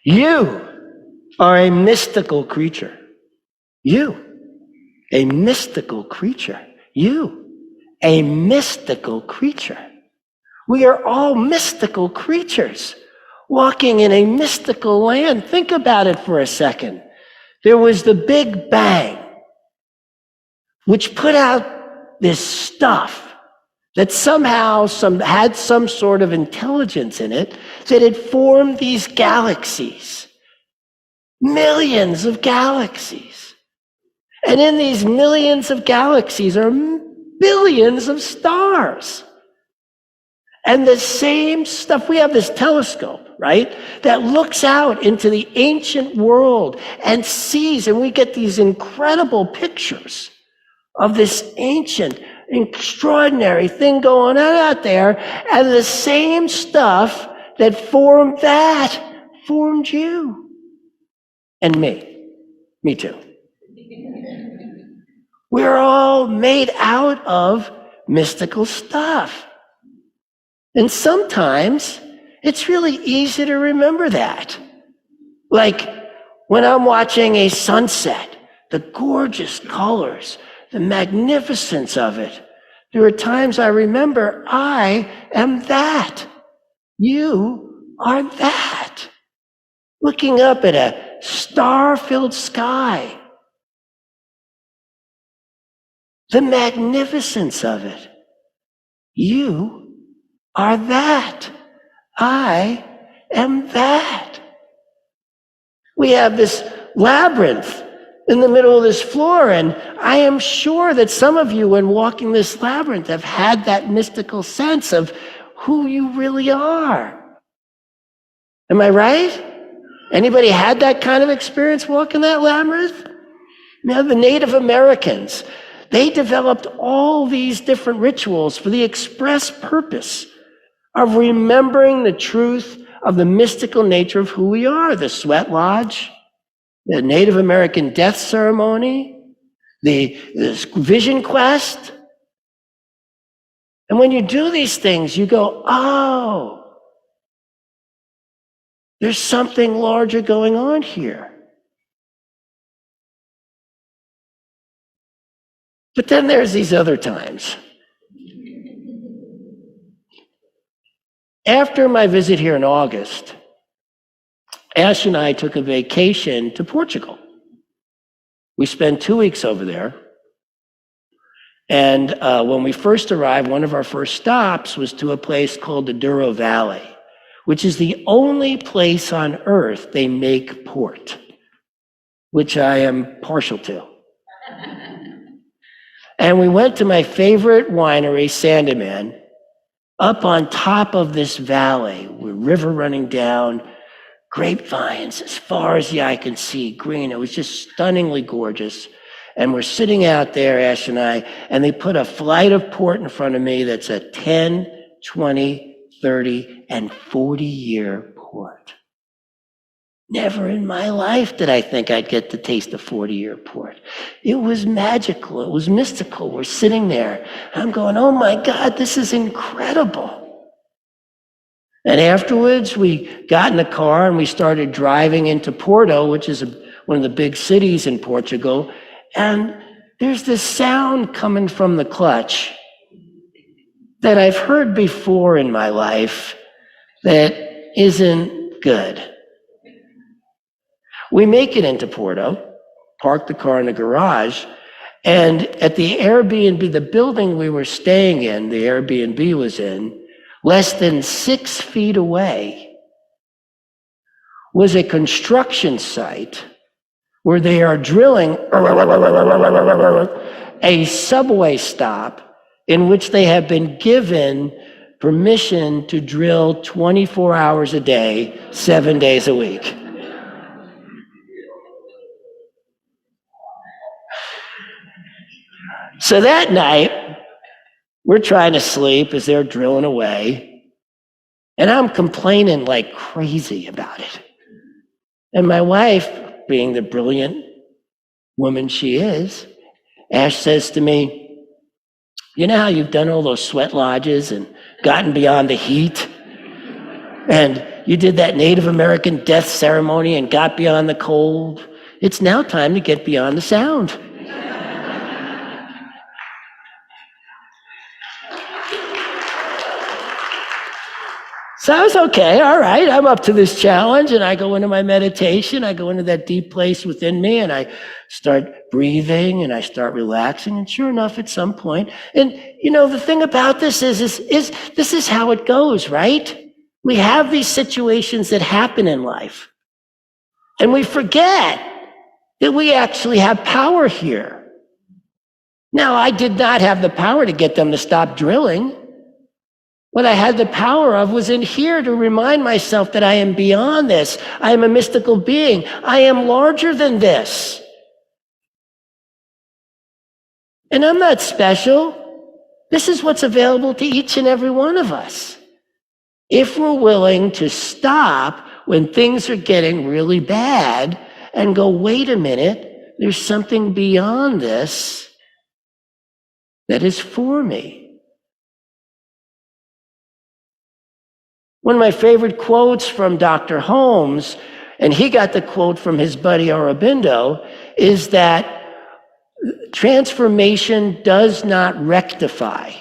You are a mystical creature. You, a mystical creature. You, a mystical creature. We are all mystical creatures walking in a mystical land. Think about it for a second. There was the Big Bang, which put out this stuff that somehow had some sort of intelligence in it, that had formed these galaxies, millions of galaxies. And in these millions of galaxies are billions of stars. And the same stuff, we have this telescope, right, that looks out into the ancient world and sees, and we get these incredible pictures of this ancient, extraordinary thing going on out there, and the same stuff that formed that formed you and me. Me too. We're all made out of mystical stuff. And sometimes it's really easy to remember that. Like when I'm watching a sunset, the gorgeous colors, the magnificence of it. There are times I remember I am that. You are that. Looking up at a star-filled sky. The magnificence of it. You are that. I am that. We have this labyrinth in the middle of this floor, and I am sure that some of you, when walking this labyrinth, have had that mystical sense of who you really are. Am I right? Anybody had that kind of experience walking that labyrinth? Now, the Native Americans, they developed all these different rituals for the express purpose of remembering the truth of the mystical nature of who we are. The Sweat Lodge, the Native American death ceremony, the vision quest. And when you do these things, you go, oh, there's something larger going on here. But then there's these other times. After my visit here in August, Ash and I took a vacation to Portugal. We spent 2 weeks over there. And when we first arrived, one of our first stops was to a place called the Douro Valley, which is the only place on earth they make port, which I am partial to. And we went to my favorite winery, Sandeman, up on top of this valley with river running down, grapevines as far as the eye can see, green. It was just stunningly gorgeous. And we're sitting out there, Ash and I, and they put a flight of port in front of me that's a 10, 20, 30, and 40-year port. Never in my life did I think I'd get to taste a 40-year port. It was magical. It was mystical. We're sitting there. I'm going, oh my God, this is incredible. And afterwards, we got in the car and we started driving into Porto, which is one of the big cities in Portugal. And there's this sound coming from the clutch that I've heard before in my life that isn't good. We make it into Porto, park the car in the garage, and at the Airbnb, the building we were staying in, the Airbnb was in, less than 6 feet away was a construction site where they are drilling a subway stop in which they have been given permission to drill 24 hours a day, 7 days a week. So that night, we're trying to sleep as they're drilling away, and I'm complaining like crazy about it. And my wife, being the brilliant woman she is, Ash says to me, you know how you've done all those sweat lodges and gotten beyond the heat? And You did that Native American death ceremony and got beyond the cold. It's now time to get beyond the sound. So I was okay, all right, I'm up to this challenge, and I go into my meditation, I go into that deep place within me, and I start breathing, and I start relaxing, and sure enough, at some point, and the thing about this is this is how it goes, right? We have these situations that happen in life, and we forget that we actually have power here. Now, I did not have the power to get them to stop drilling. What I had the power of was in here to remind myself that I am beyond this. I am a mystical being. I am larger than this. And I'm not special. This is what's available to each and every one of us. If we're willing to stop when things are getting really bad and go, wait a minute, there's something beyond this that is for me. One of my favorite quotes from Dr. Holmes, and he got the quote from his buddy Aurobindo, is that transformation does not rectify,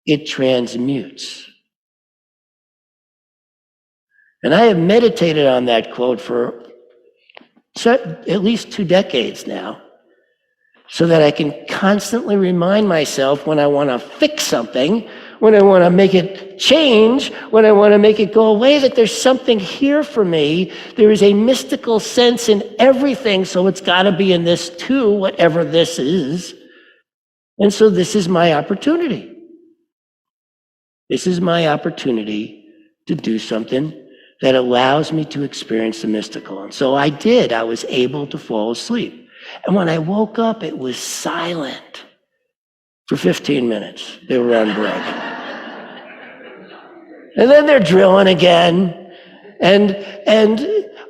it transmutes. And I have meditated on that quote for at least 2 decades now, so that I can constantly remind myself when I want to fix something, when I want to make it change, when I want to make it go away, that there's something here for me. There is a mystical sense in everything, so it's got to be in this too, whatever this is. And so this is my opportunity. This is my opportunity to do something that allows me to experience the mystical. And so I did. I was able to fall asleep. And when I woke up, it was silent for 15 minutes. They were on break. And then they're drilling again. And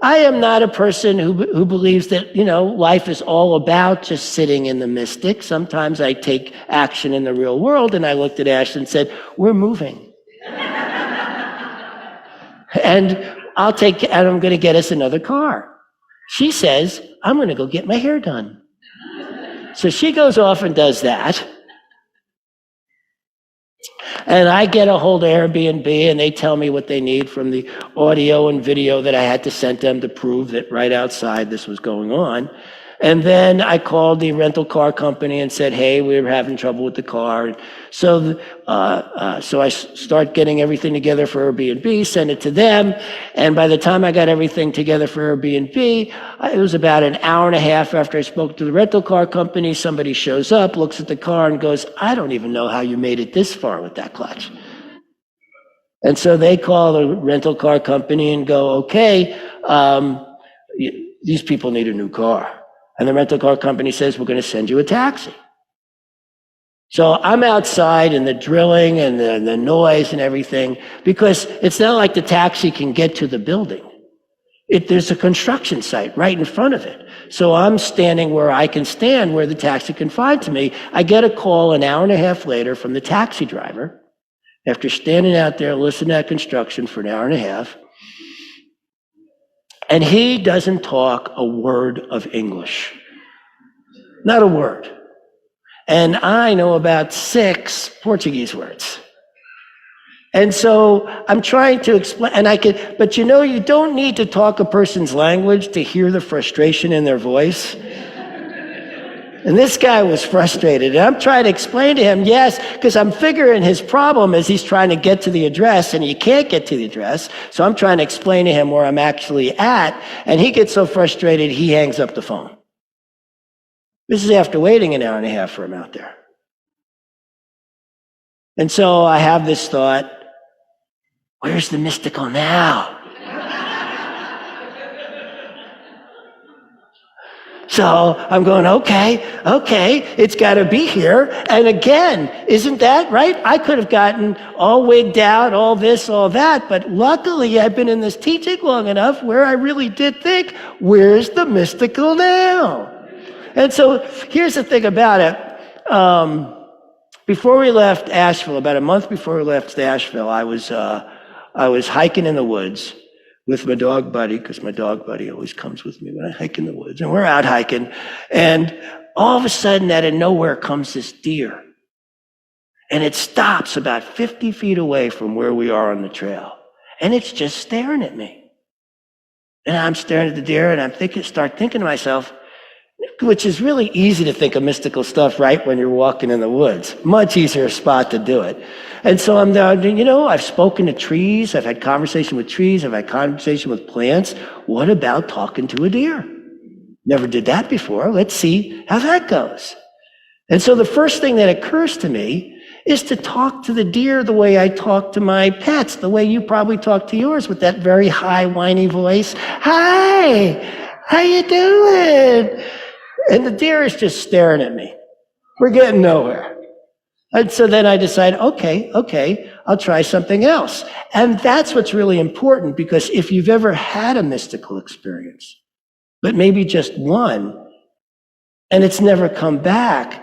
I am not a person who believes that, life is all about just sitting in the mystic. Sometimes I take action in the real world, and I looked at Ashley and said, we're moving. And I'm going to get us another car. She says, I'm going to go get my hair done. So she goes off and does that. And I get a hold of Airbnb, and they tell me what they need from the audio and video that I had to send them to prove that right outside this was going on. And then I called the rental car company and said, hey, we were having trouble with the car. So I start getting everything together for Airbnb, send it to them. And by the time I got everything together for Airbnb, it was about an hour and a half after I spoke to the rental car company. Somebody shows up, looks at the car, and goes, I don't even know how you made it this far with that clutch. And so they call the rental car company and go, okay, these people need a new car. And the rental car company says, we're going to send you a taxi. So I'm outside in the drilling and the noise and everything, because it's not like the taxi can get to the building. There's a construction site right in front of it. So I'm standing where I can stand, where the taxi can find to me. I get a call an hour and a half later from the taxi driver, after standing out there listening to that construction for an hour and a half. And he doesn't talk a word of English. Not a word. And I know about 6 Portuguese words. And so I'm trying to explain, but you don't need to talk a person's language to hear the frustration in their voice. And this guy was frustrated. And I'm trying to explain to him, yes, because I'm figuring his problem is he's trying to get to the address and you can't get to the address. So I'm trying to explain to him where I'm actually at. And he gets so frustrated, he hangs up the phone. This is after waiting an hour and a half for him out there. And so I have this thought, where's the mystical now? So I'm going, okay, it's got to be here. And again, isn't that right? I could have gotten all wigged out, all this, all that, but luckily I've been in this teaching long enough where I really did think, where's the mystical now? And so here's the thing about it. Before we left Asheville, about a month before we left Asheville, I was hiking in the woods, with my dog buddy, because my dog buddy always comes with me when I hike in the woods. And we're out hiking, and all of a sudden, out of nowhere comes this deer. And it stops about 50 feet away from where we are on the trail. And it's just staring at me. And I'm staring at the deer, and start thinking to myself, which is really easy to think of mystical stuff right when you're walking in the woods. Much easier spot to do it. And so I'm there, I've spoken to trees, I've had conversation with trees, I've had conversation with plants. What about talking to a deer? Never did that before. Let's see how that goes. And so the first thing that occurs to me is to talk to the deer the way I talk to my pets, the way you probably talk to yours with that very high, whiny voice. Hi, how you doing? And the deer is just staring at me. We're getting nowhere. And so then I decide, okay, I'll try something else. And that's what's really important, because if you've ever had a mystical experience, but maybe just one, and it's never come back,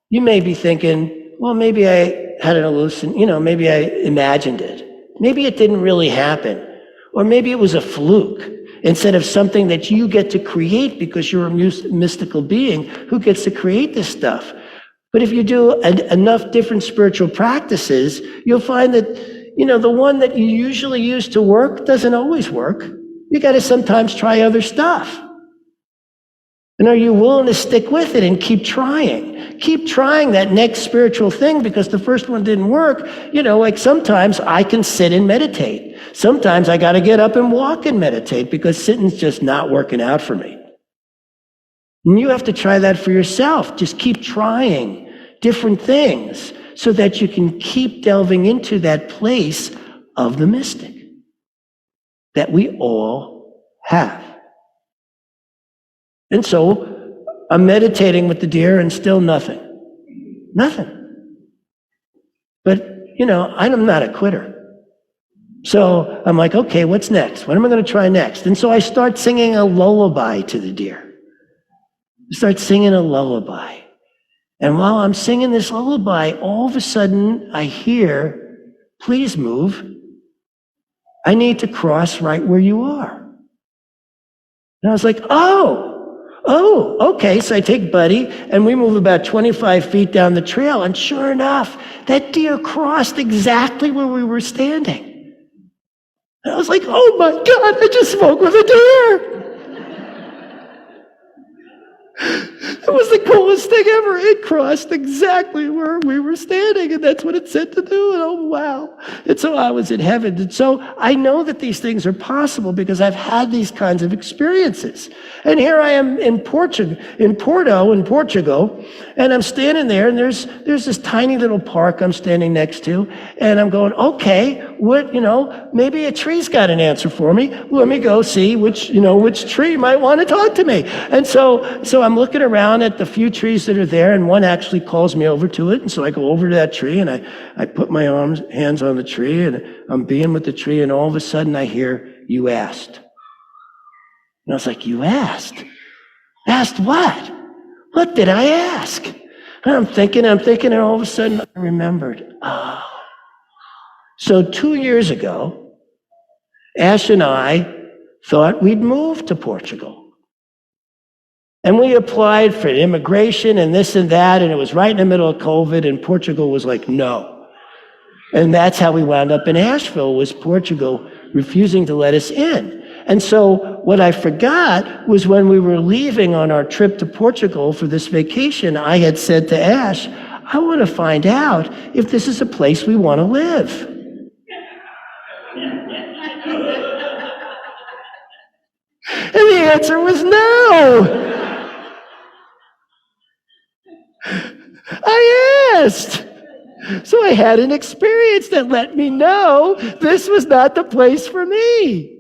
you may be thinking, well, maybe I had an hallucination, maybe I imagined it. Maybe it didn't really happen. Or maybe it was a fluke instead of something that you get to create because you're a mystical being who gets to create this stuff. But if you do enough different spiritual practices, you'll find that, the one that you usually use to work doesn't always work. You got to sometimes try other stuff. And are you willing to stick with it and keep trying? Keep trying that next spiritual thing, because the first one didn't work. Like sometimes I can sit and meditate. Sometimes I got to get up and walk and meditate because sitting's just not working out for me. And you have to try that for yourself. Just keep trying different things so that you can keep delving into that place of the mystic that we all have. And so I'm meditating with the deer and still nothing. Nothing. But, I'm not a quitter. So I'm like, okay, what's next? What am I going to try next? And so I start singing a lullaby to the deer. I start singing a lullaby. And while I'm singing this lullaby, all of a sudden I hear, please move. I need to cross right where you are. And I was like, oh, okay. So I take Buddy and we move about 25 feet down the trail. And sure enough, that deer crossed exactly where we were standing. And I was like, oh my God, I just spoke with a deer. It was the coolest thing ever. It crossed exactly where we were standing, and that's what it said to do. And oh, wow. And so I was in heaven. And so I know that these things are possible because I've had these kinds of experiences. And here I am in Porto, in Portugal, and I'm standing there, and there's this tiny little park I'm standing next to, and I'm going, okay, maybe a tree's got an answer for me. Let me go see which tree might want to talk to me. And so I'm looking around at the few trees that are there, and one actually calls me over to it. And so I go over to that tree, and I put my hands on the tree, and I'm being with the tree, and all of a sudden I hear, you asked. And I was like, you asked? Asked what? What did I ask? And I'm thinking, and all of a sudden I remembered. Oh. So 2 years ago, Ash and I thought we'd move to Portugal. And we applied for immigration and this and that, and it was right in the middle of COVID, and Portugal was like, no. And that's how we wound up in Asheville, was Portugal refusing to let us in. And so what I forgot was when we were leaving on our trip to Portugal for this vacation, I had said to Ash, I want to find out if this is a place we want to live. And the answer was no. I asked. So I had an experience that let me know this was not the place for me.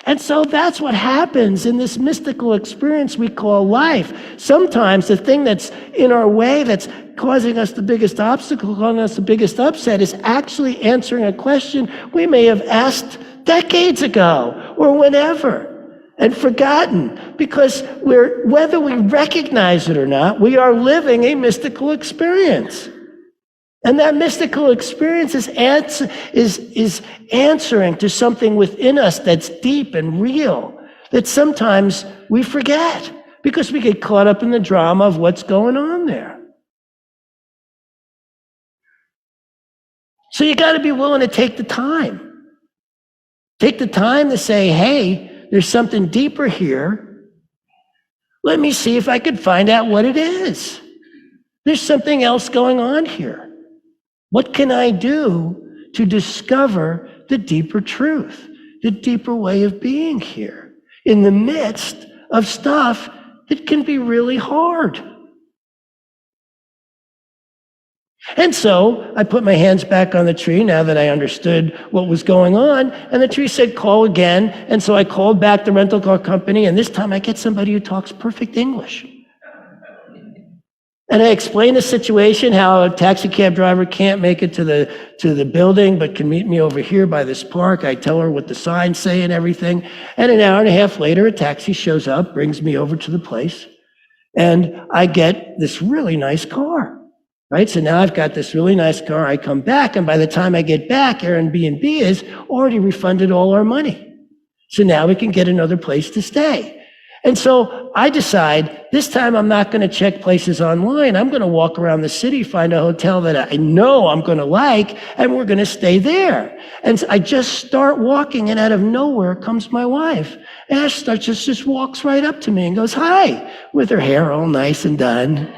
And so that's what happens in this mystical experience we call life. Sometimes the thing that's in our way, that's causing us the biggest obstacle, causing us the biggest upset, is actually answering a question we may have asked decades ago or whenever and forgotten, because whether we recognize it or not, we are living a mystical experience. And that mystical experience is answering to something within us that's deep and real, that sometimes we forget because we get caught up in the drama of what's going on there. So you got to be willing to take the time. Take the time to say, hey, there's something deeper here. Let me see if I could find out what it is. There's something else going on here. What can I do to discover the deeper truth, the deeper way of being here in the midst of stuff that can be really hard? And so I put my hands back on the tree now that I understood what was going on, and the tree said, call again. And so I called back the rental car company, and this time I get somebody who talks perfect English. And I explained the situation, how a taxi cab driver can't make it to the building, but can meet me over here by this park. I tell her what the signs say and everything. And an hour and a half later, a taxi shows up, brings me over to the place, and I get this really nice car. Right? So now I've got this really nice car. I come back, and by the time I get back, Airbnb has already refunded all our money. So now we can get another place to stay. And so I decide this time I'm not going to check places online. I'm going to walk around the city, find a hotel that I know I'm going to like, and we're going to stay there. And so I just start walking, and out of nowhere comes my wife. Ash just walks right up to me and goes, hi, with her hair all nice and done.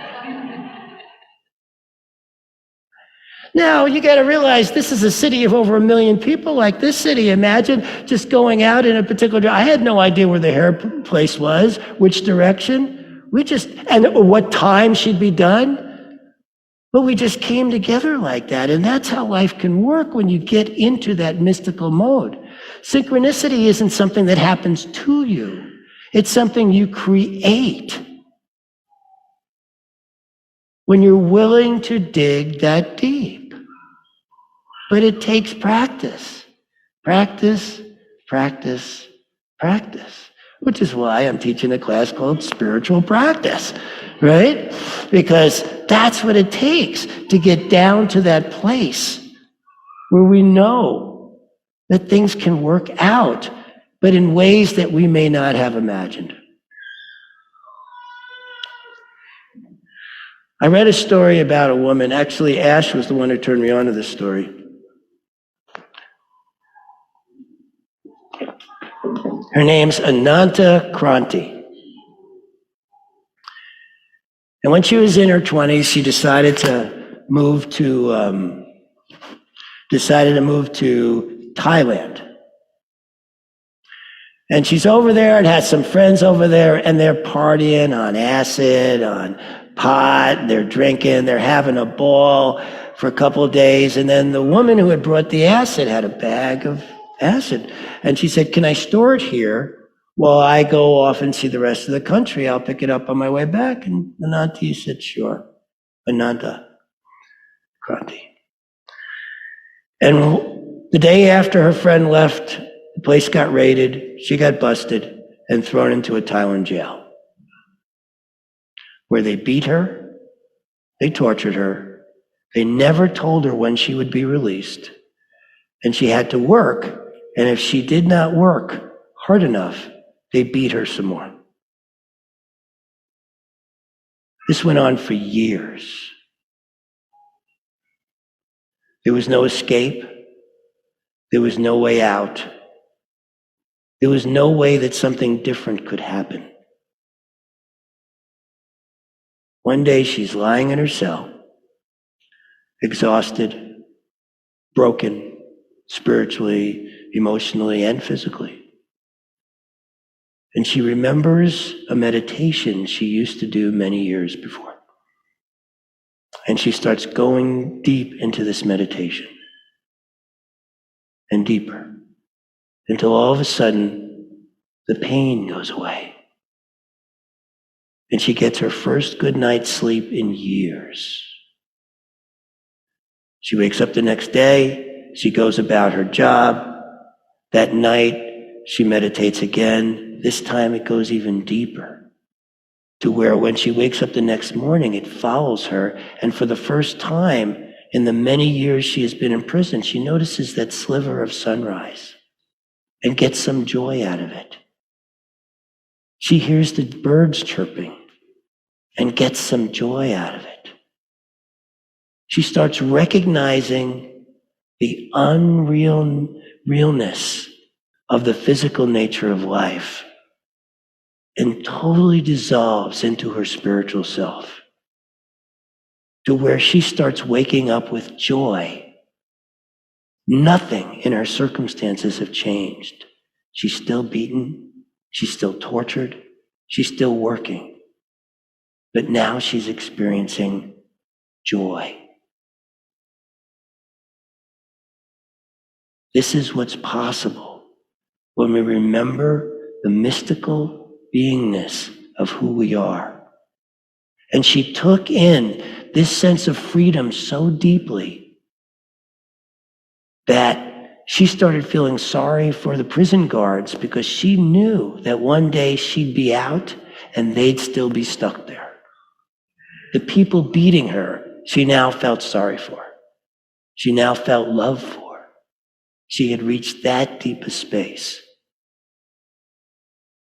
Now, you got to realize this is a city of over 1 million people like this city. Imagine just going out in a particular, I had no idea where the hair place was, which direction. And what time she'd be done. But we just came together like that. And that's how life can work when you get into that mystical mode. Synchronicity isn't something that happens to you. It's something you create. When you're willing to dig that deep. But it takes practice. Practice, practice, practice. Which is why I'm teaching a class called Spiritual Practice, right? Because that's what it takes to get down to that place where we know that things can work out, but in ways that we may not have imagined. I read a story about a woman. Actually, Ash was the one who turned me on to this story. Her name's Ananta Kranti. And when she was in her 20s, she decided to move to Thailand. And she's over there and has some friends over there, and they're partying on acid, on pot, they're drinking, they're having a ball for a couple of days. And then the woman who had brought the acid had a bag of acid. And she said, can I store it here while I go off and see the rest of the country? I'll pick it up on my way back. And Ananta said, sure. Ananta Kranti. And the day after her friend left, the place got raided, she got busted and thrown into a Thailand jail, where they beat her, they tortured her, they never told her when she would be released, and she had to work. And if she did not work hard enough, they beat her some more. This went on for years. There was no escape. There was no way out. There was no way that something different could happen. One day she's lying in her cell, exhausted, broken, spiritually, emotionally, and physically. And she remembers a meditation she used to do many years before. And she starts going deep into this meditation. And deeper. Until all of a sudden, the pain goes away. And she gets her first good night's sleep in years. She wakes up the next day. She goes about her job. That night, she meditates again. This time it goes even deeper, to where when she wakes up the next morning, it follows her. And for the first time in the many years she has been in prison, she notices that sliver of sunrise and gets some joy out of it. She hears the birds chirping and gets some joy out of it. She starts recognizing the realness of the physical nature of life and totally dissolves into her spiritual self, to where she starts waking up with joy. Nothing in her circumstances have changed. She's still beaten. She's still tortured. She's still working. But now she's experiencing joy. This is what's possible when we remember the mystical beingness of who we are. And she took in this sense of freedom so deeply that she started feeling sorry for the prison guards, because she knew that one day she'd be out and they'd still be stuck there. The people beating her, she now felt sorry for. She now felt love for. She had reached that deep a space.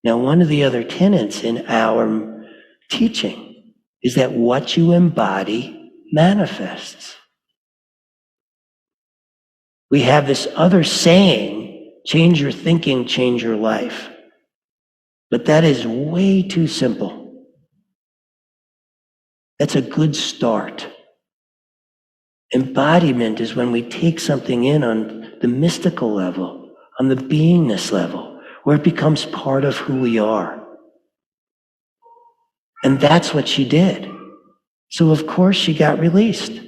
Now, one of the other tenets in our teaching is that what you embody manifests. We have this other saying, change your thinking, change your life. But that is way too simple. That's a good start. Embodiment is when we take something in on the mystical level, on the beingness level, where it becomes part of who we are. And that's what she did. So of course she got released.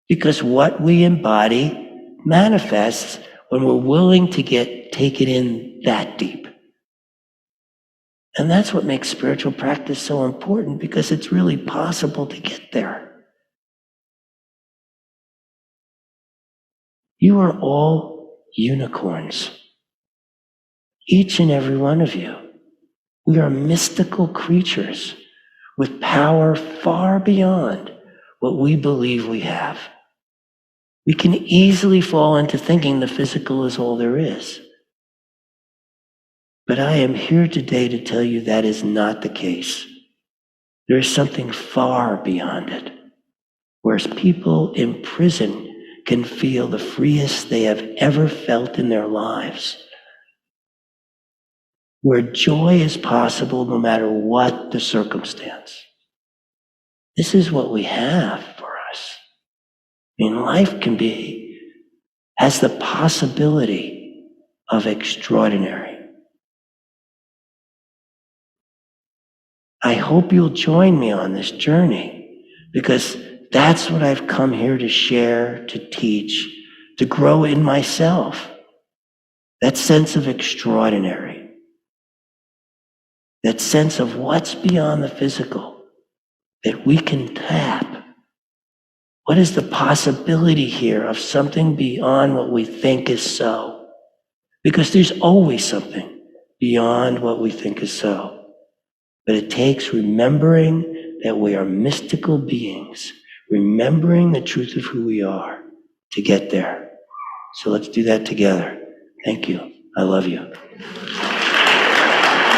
Because what we embody manifests when we're willing to take it in that deep. And that's what makes spiritual practice so important, because it's really possible to get there. You are all unicorns. Each and every one of you. We are mystical creatures with power far beyond what we believe we have. We can easily fall into thinking the physical is all there is. But I am here today to tell you that is not the case. There is something far beyond it, whereas people in prison can feel the freest they have ever felt in their lives, where joy is possible no matter what the circumstance. This is what we have for us. I mean, life has the possibility of extraordinary. I hope you'll join me on this journey, because that's what I've come here to share, to teach, to grow in myself. That sense of extraordinary. That sense of what's beyond the physical that we can tap. What is the possibility here of something beyond what we think is so? Because there's always something beyond what we think is so. But it takes remembering that we are mystical beings, remembering the truth of who we are to get there. So let's do that together. Thank you. I love you.